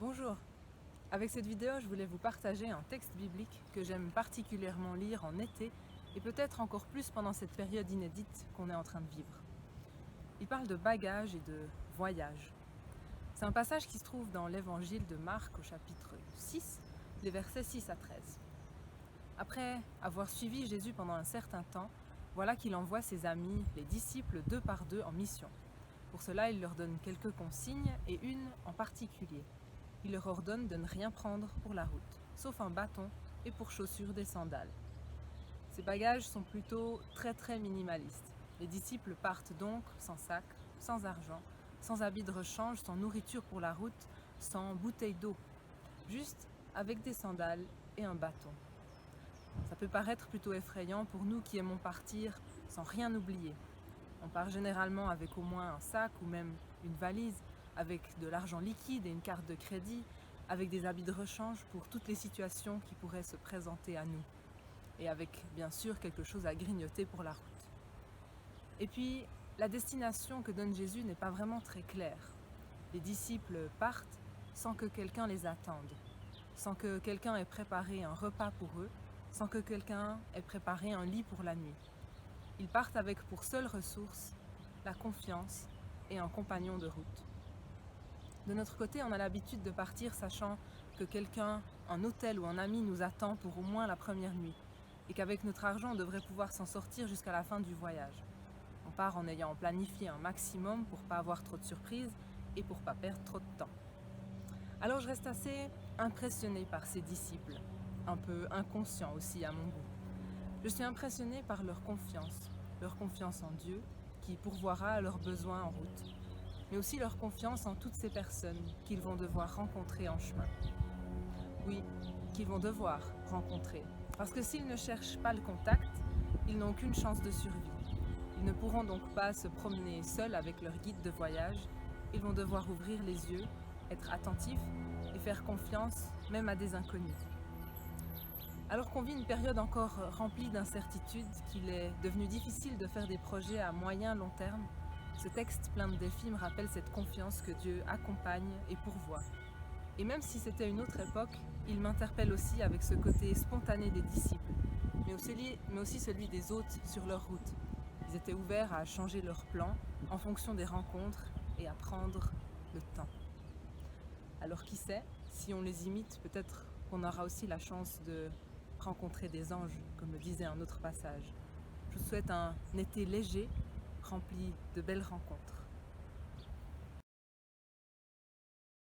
Bonjour. Avec cette vidéo, je voulais vous partager un texte biblique que j'aime particulièrement lire en été et peut-être encore plus pendant cette période inédite qu'on est en train de vivre. Il parle de bagages et de voyage. C'est un passage qui se trouve dans l'évangile de Marc au chapitre 6, les versets 6 à 13. Après avoir suivi Jésus pendant un certain temps, voilà qu'il envoie ses amis, les disciples, deux par deux en mission. Pour cela, il leur donne quelques consignes et une en particulier. Il leur ordonne de ne rien prendre pour la route, sauf un bâton et pour chaussures des sandales. Ces bagages sont plutôt très minimalistes. Les disciples partent donc sans sac, sans argent, sans habit de rechange, sans nourriture pour la route, sans bouteille d'eau, juste avec des sandales et un bâton. Ça peut paraître plutôt effrayant pour nous qui aimons partir sans rien oublier. On part généralement avec au moins un sac ou même une valise, avec de l'argent liquide et une carte de crédit, avec des habits de rechange pour toutes les situations qui pourraient se présenter à nous. Et avec bien sûr quelque chose à grignoter pour la route. Et puis, la destination que donne Jésus n'est pas vraiment très claire. Les disciples partent sans que quelqu'un les attende, sans que quelqu'un ait préparé un repas pour eux, sans que quelqu'un ait préparé un lit pour la nuit. Ils partent avec pour seule ressource la confiance et un compagnon de route. De notre côté, on a l'habitude de partir sachant que quelqu'un, un hôtel ou un ami nous attend pour au moins la première nuit et qu'avec notre argent, on devrait pouvoir s'en sortir jusqu'à la fin du voyage. On part en ayant planifié un maximum pour pas avoir trop de surprises et pour pas perdre trop de temps. Alors je reste assez impressionnée par ces disciples, un peu inconscients aussi à mon goût. Je suis impressionnée par leur confiance en Dieu, qui pourvoira à leurs besoins en route, mais aussi leur confiance en toutes ces personnes qu'ils vont devoir rencontrer en chemin. Oui, qu'ils vont devoir rencontrer, parce que s'ils ne cherchent pas le contact, ils n'ont aucune chance de survie. Ils ne pourront donc pas se promener seuls avec leur guide de voyage, ils vont devoir ouvrir les yeux, être attentifs et faire confiance même à des inconnus. Alors qu'on vit une période encore remplie d'incertitudes, qu'il est devenu difficile de faire des projets à moyen long terme, ce texte plein de défis me rappelle cette confiance que Dieu accompagne et pourvoit. Et même si c'était une autre époque, il m'interpelle aussi avec ce côté spontané des disciples, mais aussi celui des hôtes sur leur route. Ils étaient ouverts à changer leurs plans en fonction des rencontres et à prendre le temps. Alors qui sait, si on les imite, peut-être qu'on aura aussi la chance de rencontrer des anges, comme le disait un autre passage. Je vous souhaite un été léger, rempli de belles rencontres.